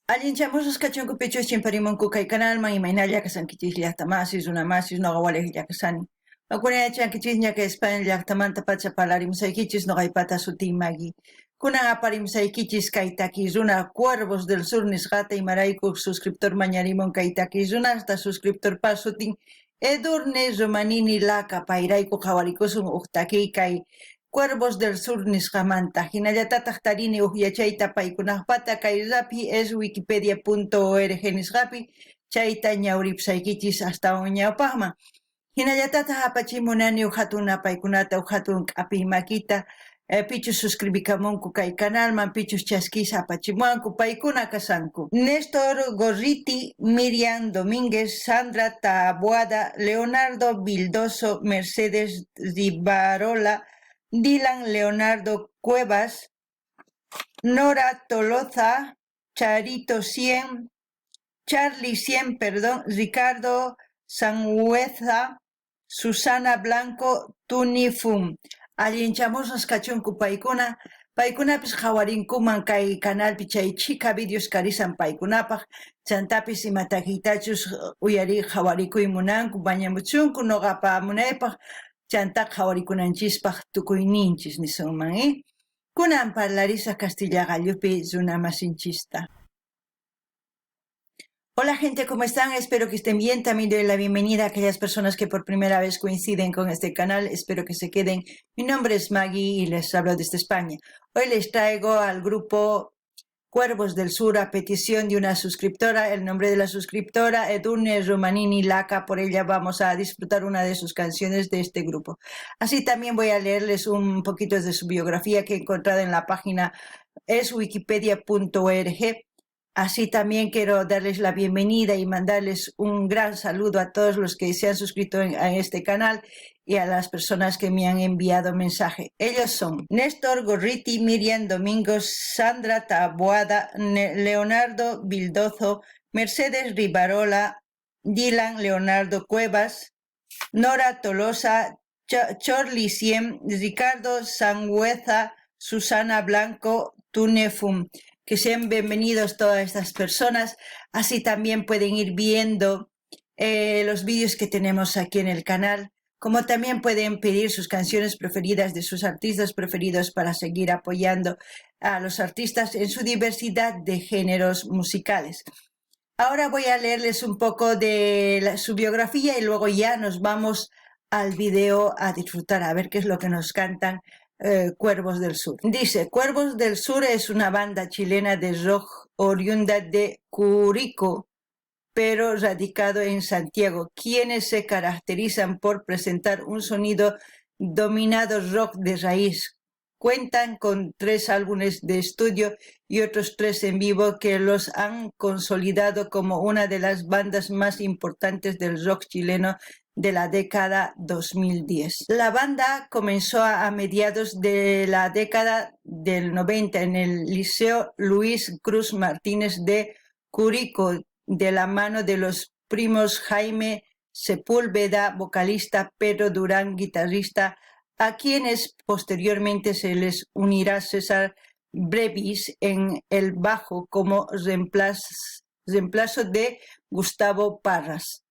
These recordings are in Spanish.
Allinchamusas kachunkupichus chimparimunku kay kanalman imaynalla kasankichis llaqtamasis runamasis nuqawalej llaqsani. Wakunayachankichis ñaka España llaqtamanta pacha parlarimsaykichis nuqaypata sutiymagi. Kunan aparimsaykichis kay takis runa Cuervos del Sur nisqata imarayku suscriptor mañarimun kay takis runa hasta suscriptor pa sutin Edurne Romanini Laca payrayku qhawarikusun uqtaki kay Cuervos del Sur nisqamanta hinallatataq tarini yachayta paykunaqpata kay rapi es wikipedia.org nisqapi chayta ñawripsaykichis hasta ñawpaqman hinallatataq apachimunani hatun apaykunata hatun k'api makita pichus suscribikamunku kay canalman pichus chaskisa apachimuanku paykuna kasanku Néstor Gorriti, Miriam Domínguez, Sandra Taboada, Leonardo Vildoso, Mercedes Rivarola, Dylan Leonardo Cuevas, Nora Toloza, Charito 100, Charlie 100, perdón, Ricardo Sangüeza, Susana Blanco, Tunifum. Allinchamusas kachunku paykunapis hawarinkuman kay canalpi chay chika videos karisan paykunapaq chantapis imatakitachus uyari hawarikuy munanku bañamuchunku noqapa munaypaq chantaqa hawarikunanchispak tukuyninchis nisunman kunan parlarisa Castilla gallupi runamasinchista. Hola gente, ¿cómo están? Espero que estén bien. También doy la bienvenida a aquellas personas que por primera vez coinciden con este canal. Espero que se queden. Mi nombre es Maggie y les hablo desde España. Hoy les traigo al grupo Cuervos del Sur a petición de una suscriptora. El nombre de la suscriptora, Edurne Romanini Laca. Por ella vamos a disfrutar una de sus canciones de este grupo. Así también voy a leerles un poquito de su biografía que he encontrado en la página es wikipedia.org. Así también quiero darles la bienvenida y mandarles un gran saludo a todos los que se han suscrito a este canal y a las personas que me han enviado mensaje. Ellos son Néstor Gorriti, Miriam Domingos, Sandra Taboada, Leonardo Vildoso, Mercedes Rivarola, Dylan Leonardo Cuevas, Nora Tolosa, Charlie 100, Ricardo Sangüeza, Susana Blanco, Tunefum. Que sean bienvenidos todas estas personas, así también pueden ir viendo los vídeos que tenemos aquí en el canal, como también pueden pedir sus canciones preferidas de sus artistas preferidos para seguir apoyando a los artistas en su diversidad de géneros musicales. Ahora voy a leerles un poco de su biografía y luego ya nos vamos al video a disfrutar, a ver qué es lo que nos cantan Cuervos del Sur. Dice, Cuervos del Sur es una banda chilena de rock oriunda de Curicó, pero radicado en Santiago, quienes se caracterizan por presentar un sonido dominado rock de raíz. Cuentan con 3 álbumes de estudio y otros 3 en vivo que los han consolidado como una de las bandas más importantes del rock chileno de la década 2010. La banda comenzó a mediados de la década del 90 en el Liceo Luis Cruz Martínez de Curicó, de la mano de los primos Jaime Sepúlveda, vocalista, Pedro Durán, guitarrista, a quienes posteriormente se les unirá César Brevis en el bajo como reemplazo de Gustavo Parras.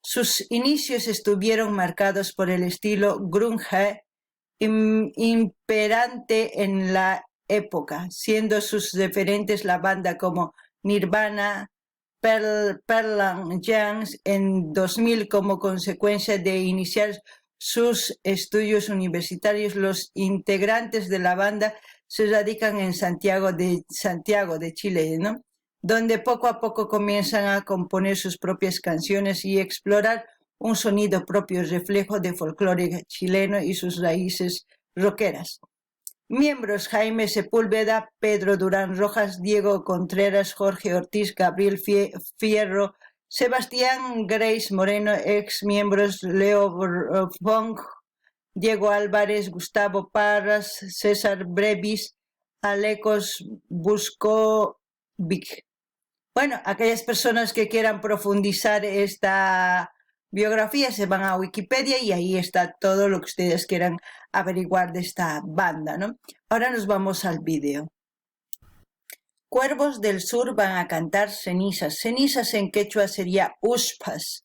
Sus inicios estuvieron marcados por el estilo grunge imperante en la época, siendo sus referentes la banda como Nirvana, Pearl Jam en 2000 como consecuencia de iniciar sus estudios universitarios. Los integrantes de la banda se radican en Santiago de Chile, ¿no? Donde poco a poco comienzan a componer sus propias canciones y explorar un sonido propio, reflejo de folclore chileno y sus raíces rockeras. Miembros: Jaime Sepúlveda, Pedro Durán Rojas, Diego Contreras, Jorge Ortiz, Gabriel Fierro, Sebastián Grace Moreno, ex miembros Leo Fong, Diego Álvarez, Gustavo Parras, César Brevis, Alecos Buscovic. Bueno, aquellas personas que quieran profundizar esta biografía se van a Wikipedia y ahí está todo lo que ustedes quieran averiguar de esta banda, ¿no? Ahora nos vamos al vídeo. cuervos del sur van a cantar cenizas. Cenizas en quechua sería uspas.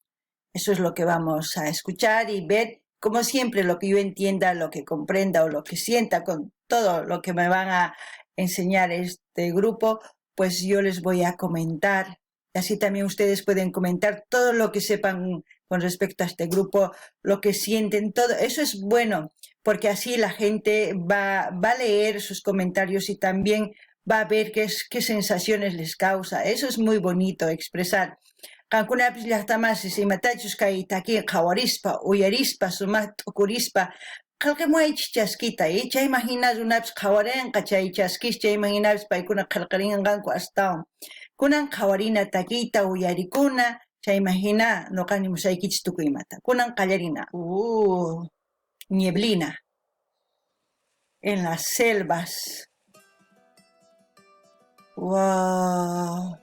Eso es lo que vamos a escuchar y ver, como siempre, lo que yo entienda, lo que comprenda o lo que sienta con todo lo que me van a enseñar este grupo, pues yo les voy a comentar. Así también ustedes pueden comentar todo lo que sepan con respecto a este grupo, lo que sienten, todo. Eso es bueno, porque así la gente va a leer sus comentarios y también va a ver qué sensaciones les causa. Eso es muy bonito expresar. Qankunapis llaqtamasiis imatachus kay takiqa qhawarispa, uyarispa, sumaq t'ukurispa, qillqamuaychis chaskita, chayman hina runapis qhawarinqa chay chaskis, chayman hinapas paykuna qillqarinqanku astawan. Kunan qhawarina takiyta uyarikuna, chayman hina nuqani musyaykichis tukuy imata. Kunan qallarina, nieblina, en las selvas. Wow.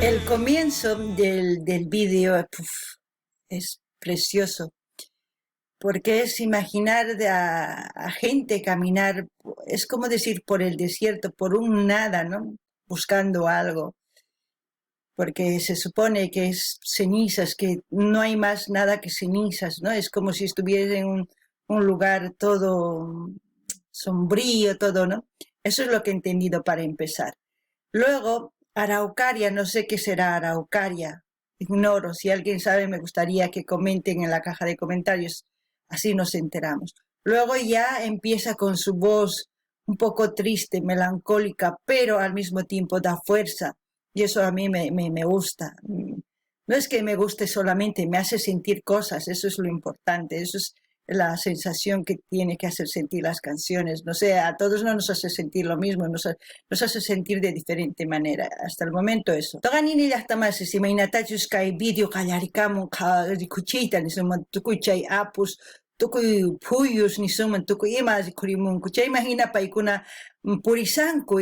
El comienzo del vídeo es precioso, porque es imaginar a gente caminar, es como decir, por el desierto, por un nada, ¿no? Buscando algo, porque se supone que es cenizas, que no hay más nada que cenizas, ¿no? Es como si estuviera en un lugar todo sombrío, todo, ¿no? Eso es lo que he entendido para empezar. Luego, Araucaria, no sé qué será Araucaria, ignoro. Si alguien sabe, me gustaría que comenten en la caja de comentarios, así nos enteramos. Luego ya empieza con su voz un poco triste, melancólica, pero al mismo tiempo da fuerza, y eso a mí me gusta. No es que me guste solamente, me hace sentir cosas, eso es lo importante, eso es la sensación que tiene que hacer sentir las canciones. No sé, a todos no nos hace sentir lo mismo, nos hace sentir de diferente manera. Hasta el momento eso. Toganini llaqtamasi imaynatachus kay video qallarikamun rikuchiyta nisunman tukuy chay apus, tukuy phuyus nisunman tukuy ima rikurimunku. Chayman hina paykuna purisanku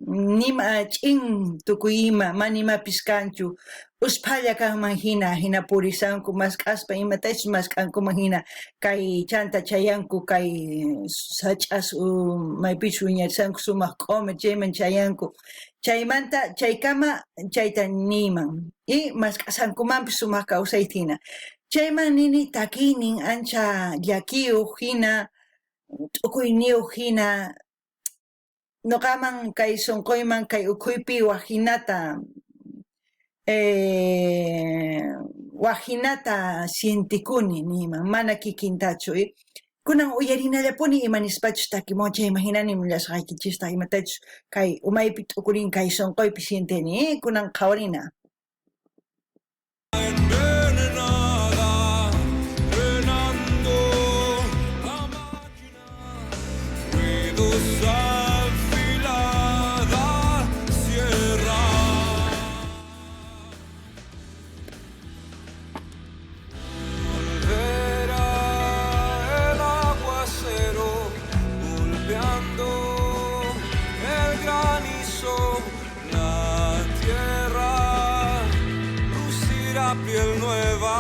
nima ch'in tukuy ima manimapis kanchu. Uspalla kanman hina purisanku masqaspa imatachus masqankuman hina kay chanta chayanku kay sach'as maypichu wiñarisanku sumaq q'umi chayman chayanku chaymanta chaykama chayta niman y masqasankumanpis sumaq kawsayta hina chayman nini takiynin ancha llakiyuq hina t'ukuyniyuq hina nuqaman kay sunquyman kay ukhuypi waqhinata waqhinata sientikuni niman, mana kikintachu, kunan uyarinallapuni imanispachus takimun chayman hinani mullasqaykichista imatachus kay umaypi t'ukurin kay sunquypi sientini, kunan qhawarina. Piel nueva.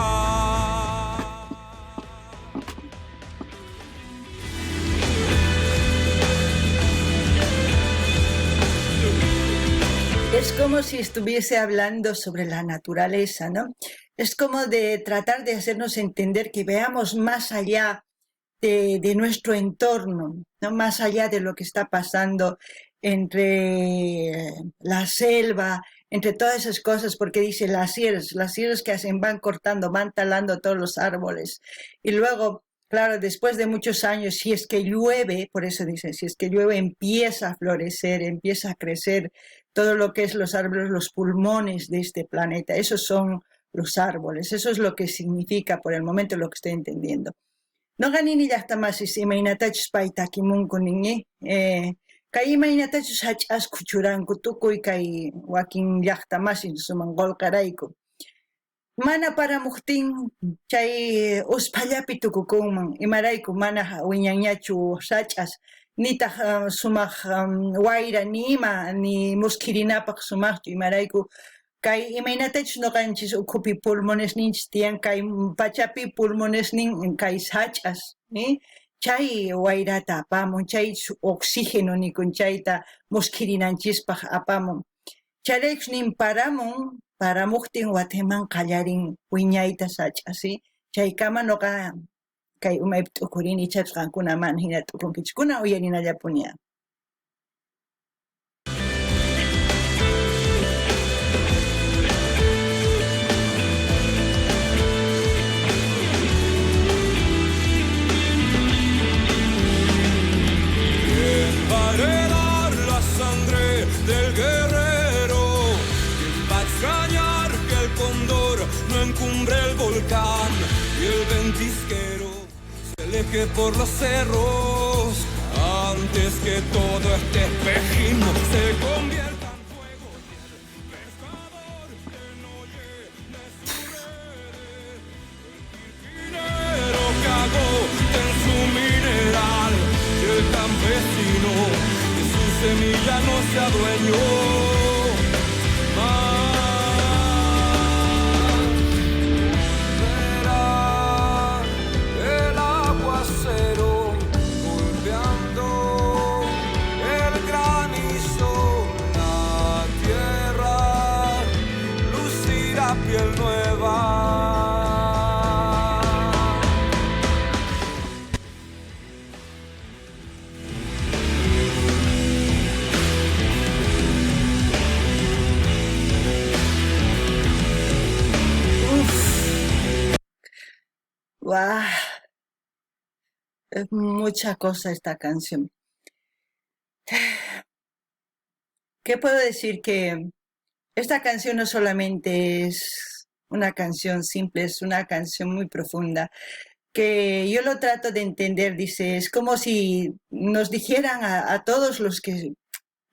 Es como si estuviese hablando sobre la naturaleza, ¿no? Es como de tratar de hacernos entender que veamos más allá de nuestro entorno, ¿no? Más allá de lo que está pasando entre la selva, entre todas esas cosas, porque dice las sierras que hacen, van cortando, van talando todos los árboles. Y luego, claro, después de muchos años, si es que llueve, por eso dice, si es que llueve, empieza a florecer, empieza a crecer todo lo que es los árboles, los pulmones de este planeta. Esos son los árboles. Eso es lo que significa por el momento lo que estoy entendiendo. No ganini llaqtamasish imaynatachus paytakimunku ninmi. Kay imaynatachus hach'asqa churanku tukuy kay wakin llaqtamasish suman qolqarayku. Mana paramuqtin chay uspallapi tukukunman imarayku mana wiñanñachu sach'as nitaq sumaq wayra ni ima ni muskirinapaq sumaqchu imarayku kay imaynatachus noqanchis ukhupi pulmones ninchis tiyan kay pachapi pulmones nin kay sach'as chay wayrata apamun chay oxígeno nikun chayta muskirinanchispaq apamun chayriqs nin paramuqtin wataman qallarin wiñayta sach'asi chaykama noqa kay umaypi t'ukurini ichapas qankuna mana hina t'ukunkichik kunan uyarinallapuni. El volcán y el ventisquero se aleje por los cerros antes que todo este espejismo se convierta en fuego y el pescador que no llene su red. El minero cagó en su mineral y el campesino de su semilla no se adueñó. Piel nueva. Wow. Es mucha cosa esta canción. ¿Qué puedo decir? Que esta canción no solamente es una canción simple, es una canción muy profunda, que yo lo trato de entender, dice, es como si nos dijeran a todos los que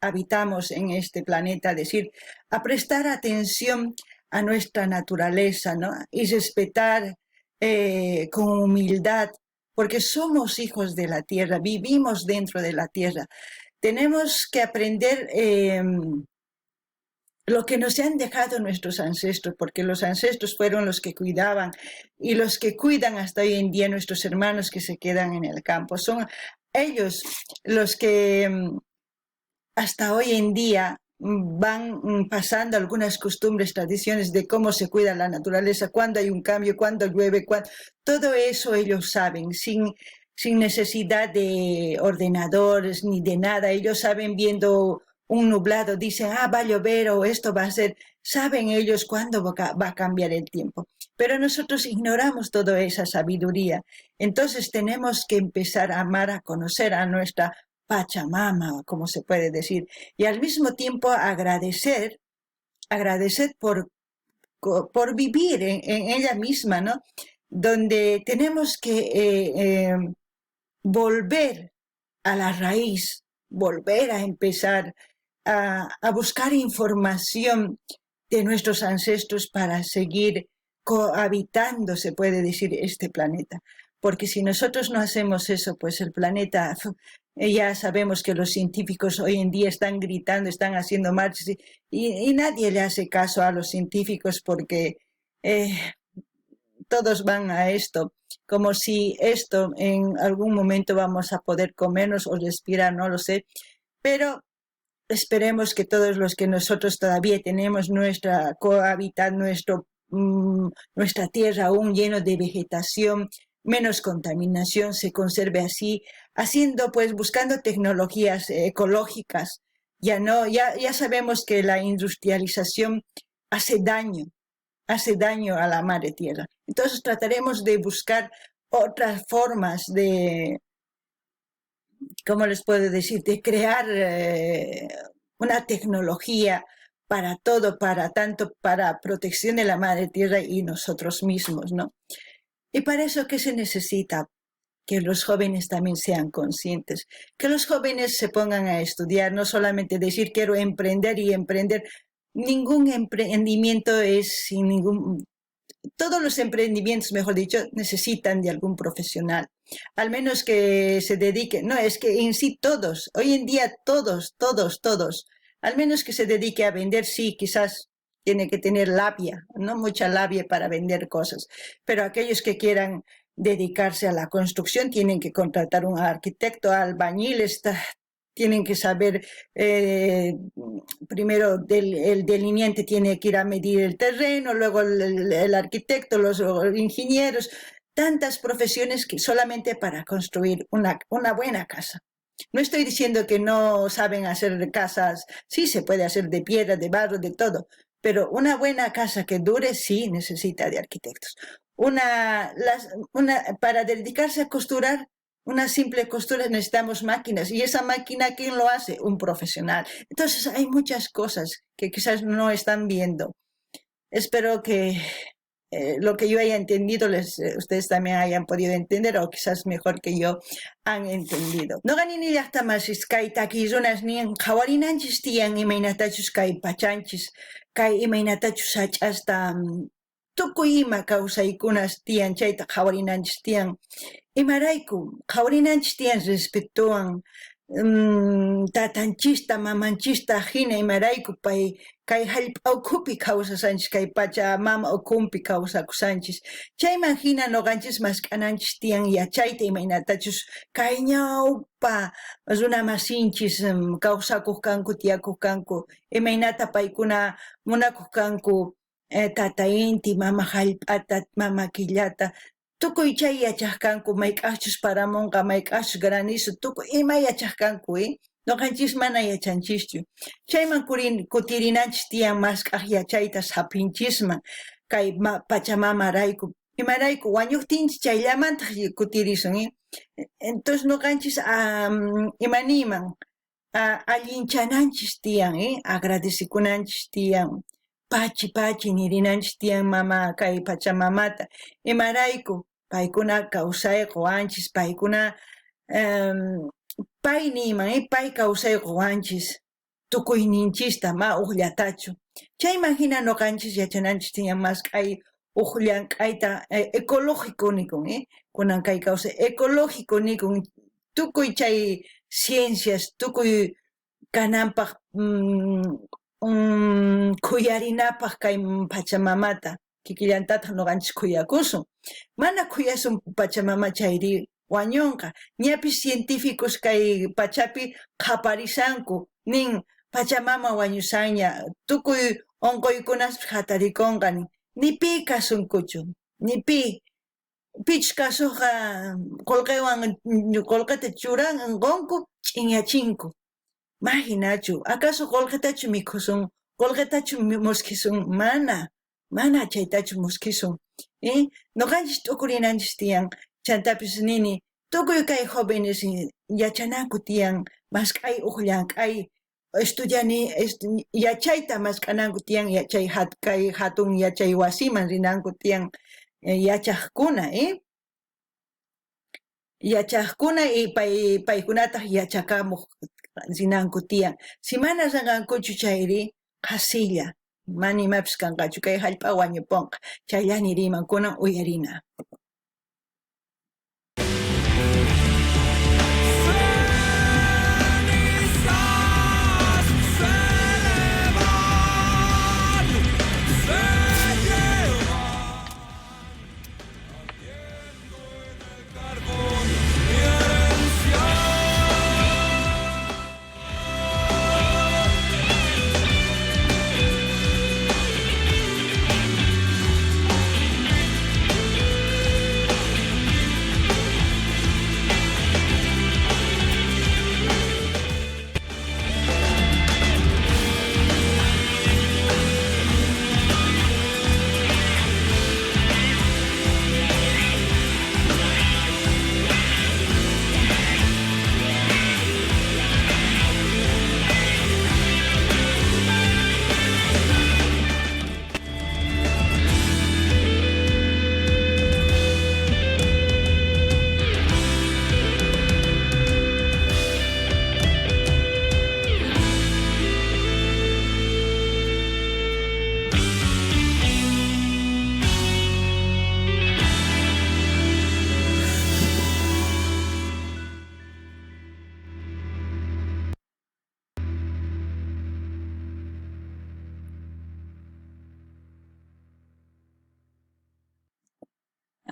habitamos en este planeta, decir, a prestar atención a nuestra naturaleza, ¿no? Y respetar con humildad, porque somos hijos de la tierra, vivimos dentro de la tierra. Tenemos que aprender lo que nos han dejado nuestros ancestros, porque los ancestros fueron los que cuidaban y los que cuidan hasta hoy en día nuestros hermanos que se quedan en el campo. Son ellos los que hasta hoy en día van pasando algunas costumbres, tradiciones de cómo se cuida la naturaleza, cuándo hay un cambio, cuándo llueve, todo eso ellos saben, sin necesidad de ordenadores ni de nada. Ellos saben viendo un nublado, dicen, va a llover o esto va a ser, saben ellos cuándo va a cambiar el tiempo. Pero nosotros ignoramos toda esa sabiduría. Entonces tenemos que empezar a amar, a conocer a nuestra Pachamama, como se puede decir, y al mismo tiempo agradecer por vivir en ella misma, ¿no? Donde tenemos que volver a la raíz, volver a empezar a buscar información de nuestros ancestros para seguir cohabitando, se puede decir, este planeta. Porque si nosotros no hacemos eso, pues el planeta, ya sabemos que los científicos hoy en día están gritando, están haciendo marchas y nadie le hace caso a los científicos porque todos van a esto, como si esto en algún momento vamos a poder comernos o respirar, no lo sé, pero esperemos que todos los que nosotros todavía tenemos nuestra hábitat, nuestra tierra aún lleno de vegetación, menos contaminación, se conserve así, haciendo pues buscando tecnologías ecológicas. Ya sabemos que la industrialización hace daño a la madre tierra. Entonces trataremos de buscar otras formas de, ¿cómo les puedo decir?, de crear una tecnología para todo, tanto para protección de la madre tierra y nosotros mismos, ¿no? Y para eso, ¿qué se necesita? Que los jóvenes también sean conscientes, que los jóvenes se pongan a estudiar, no solamente decir quiero emprender y emprender. Ningún emprendimiento es sin ningún... Todos los emprendimientos, mejor dicho, necesitan de algún profesional, al menos que se dedique, no, es que en sí todos, hoy en día todos, al menos que se dedique a vender, sí, quizás tiene que tener labia, no mucha labia para vender cosas, pero aquellos que quieran dedicarse a la construcción tienen que contratar un arquitecto, albañiles, tienen que saber, primero el delineante tiene que ir a medir el terreno, luego el arquitecto, los ingenieros, tantas profesiones que solamente para construir una buena casa. No estoy diciendo que no saben hacer casas, sí se puede hacer de piedra, de barro, de todo, pero una buena casa que dure sí necesita de arquitectos. Para dedicarse a costurar, una simple costura necesitamos máquinas, y esa máquina, ¿quién lo hace? Un profesional. Entonces hay muchas cosas que quizás no están viendo. Espero que lo que yo haya entendido ustedes también hayan podido entender, o quizás mejor que yo han entendido. No ganini llaqta masis kay takirunas nin qawarinanchis tiyan imaynatachus kay pachanchis, kay imaynatachus hach'asta tukuy ima kawsaykunas tiyan chayta qawarinanchis tiyan. Imarayku qhawarinanchis tiyan respetuwan tatanchista, mamanchista hina imarayku pay kay hallp'a ukhupi kawsasanchis, kay Pachamama ukhunpi kawsakusanchis. Chayman hina noqanchis mask'ananchis tiyan yachayta imaynatachus kay ñawpa runa masinchis kawsakuq kanku, tiyakuq kanku, imaynata paykuna munakuq kanku, tata inti, mama hallp'ata, mama killata, tukuy chay yachaq kanku, mayk'aqchus paramunqa, mayk'aqchus granizo, tukuy ima yachaq kanku, noqanchis mana yachanchischu. Chayman kutirinanchis tiyan mask'aq yachayta sapinchisman, kay Pachamama rayku, imarayku wañuqtinchis chayllamanta kutirisun, entonces noqanchis imaniman allinchananchis tiyan, agradecikunanchis tiyan, pachi nirinanchis tiyan mama kay Pachamamata, imarayku paykuna kawsayqa anchis, paykuna pay niman, pay kawsayqa anchis, tukuyninchista ma uqllatachu. Chayman hina noqanchis yachananchis tiyan mas kay uqllank'ayta ecológico nikun, kunan kay kawsay ecológico nikun, tukuy chay ciencias, tukuy kananpaq kuyarinapaq kay Pachamamata kikillantataq noqanchis kuyakusun. Mana kuyasun Pachamama chayri wañunqa. Ñapis científicos kay pachapi qhaparisanku, nin Pachamama wañusaña, tukuy onquykunas hatarikunqani, nipi kasunkuchu, nipi. Pichus kasuqa qullqita churanqunku, ch'inyachinku. Imaginachu, acaso qullqitachu mikhusun, qullqitachu muskisun, mana chaytachu muskisun. Noqanchis tukurinanchis tiyan, chantapis nini, tukuy kay jóvenes yachananku tiyan, mask'ay uqllank'ay, yachayta mask'ananku tiyan, kay hatun yachay wasiman rinanku tiyan yachaqkuna, yachaqkuna y paykunataq yachakamuq rinanku tiyan. Si mana ranqankuchu chayri, qasilla, mana imapis kanqachu, kay hallp'a wañupunqa, chayllani riman kunan uyarina.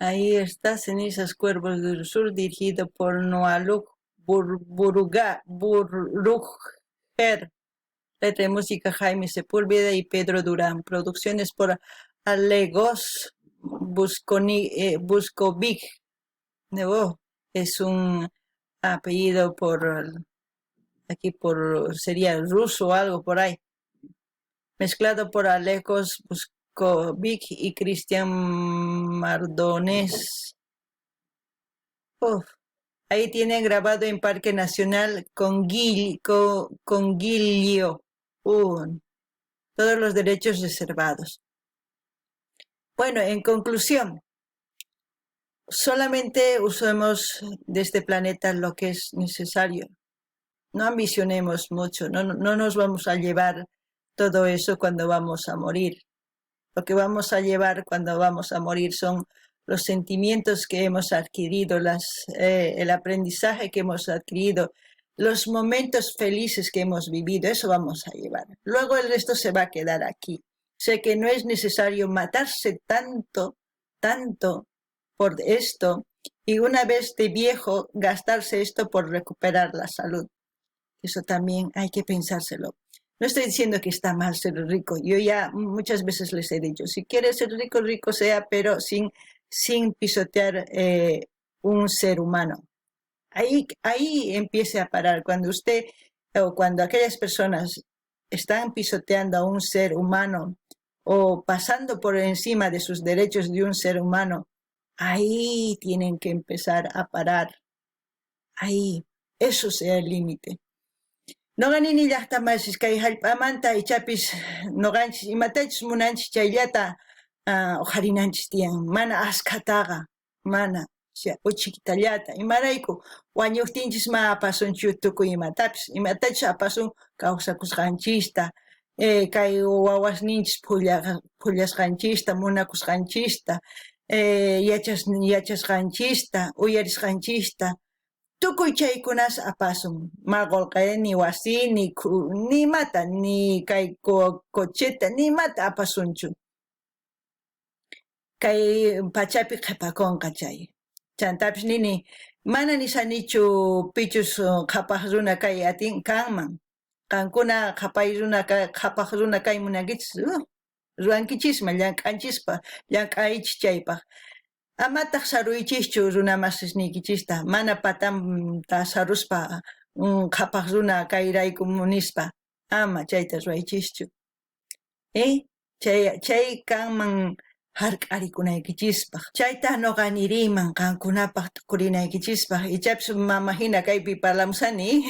Ahí está, Cenizas Cuervos del Sur, dirigido por Noaluk Burruger. Letra y música Jaime Sepúlveda y Pedro Durán. Producciones por Alegos Buscovic. Es un apellido sería ruso o algo por ahí. Mezclado por Alegos Buscovic y Cristian Mardones. Ahí tienen grabado en Parque Nacional Conguillo. Todos los derechos reservados. Bueno, en conclusión, solamente usemos de este planeta lo que es necesario. No ambicionemos mucho, no nos vamos a llevar todo eso cuando vamos a morir. Lo que vamos a llevar cuando vamos a morir son los sentimientos que hemos adquirido, el aprendizaje que hemos adquirido, los momentos felices que hemos vivido, eso vamos a llevar. Luego el resto se va a quedar aquí. Sé que no es necesario matarse tanto por esto y una vez de viejo gastarse esto por recuperar la salud. Eso también hay que pensárselo. No estoy diciendo que está mal ser rico. Yo ya muchas veces les he dicho, si quieres ser rico, rico sea, pero sin pisotear un ser humano. Ahí empiece a parar. Cuando usted o cuando aquellas personas están pisoteando a un ser humano o pasando por encima de sus derechos de un ser humano, ahí tienen que empezar a parar. Ahí, eso sea el límite. No ganini llaqtamanchis kay hallp'amanta ichapis noqanchis imatachus munanchis chayllata uharinanchis tiyan mana askataqa mana uchikitallata imarayku wañuqtinchis ma apasunchu tukuy imatachus apasun kawsakusqanchista kay wawasninchis phullasqanchista munakusqanchista yachasqanchista uyarisqanchista tukuy chaykunas apasun maqolqay ni wasi ni mata ni kay cocheta ni mata apasunchu kay pachapi qhipakunqa chay chantapis nini mana nisanichu pichus qhapaq runa kay atin kanman qankuna qhapaq runa kay munankichis ruankichisma llank'anchispa llank'aychis chaypaq amataq saruychischu runa masisnikichista mana patanta saruspa qhapaq runa kayrayku munispa ama chayta ruaychischu chay kanman hark'arikunaykichispa chayta noqaniriyman qankunapaq tukurinaykichispa ichapis mamahina kaypi parlamusani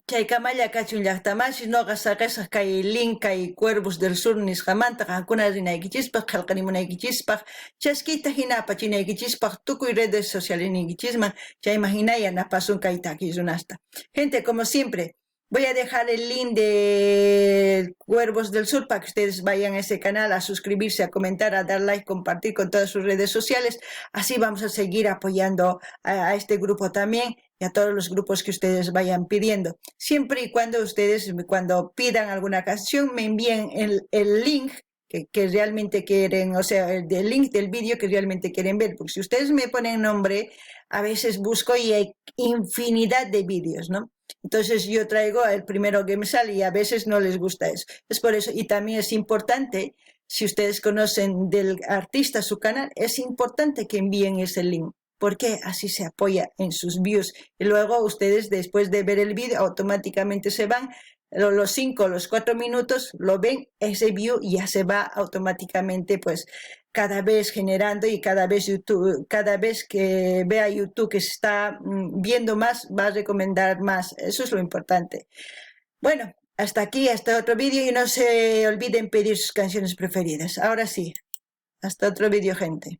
chaykamalla kachun llaqtamanchis noqa saqisaq kay link kay Cuervos del Sur nisqamanta qankuna rinaykichispa qillqanimunaykichispa chaskita hina apachinaykichispa tukuy redes sociales niykichisman chayman hinalla napasun kay takirunasta. Gente, como siempre, voy a dejar el link de Cuervos del Sur para que ustedes vayan a ese canal a suscribirse, a comentar, a dar like, compartir con todas sus redes sociales. Así vamos a seguir apoyando a este grupo también y a todos los grupos que ustedes vayan pidiendo. Siempre y cuando ustedes, cuando pidan alguna canción, me envíen el link que realmente quieren, o sea, el link del vídeo que realmente quieren ver. Porque si ustedes me ponen nombre, a veces busco y hay infinidad de vídeos, ¿no? Entonces yo traigo el primero que me sale y a veces no les gusta eso. Es por eso, y también es importante, si ustedes conocen del artista su canal, es importante que envíen ese link, porque así se apoya en sus views. Y luego ustedes, después de ver el vídeo, automáticamente se van, los 5, los 4 minutos, lo ven, ese view ya se va automáticamente, pues, cada vez generando y cada vez que vea YouTube que se está viendo más, va a recomendar más. Eso es lo importante. Bueno, hasta aquí, hasta otro vídeo y no se olviden pedir sus canciones preferidas. Ahora sí, hasta otro vídeo, gente.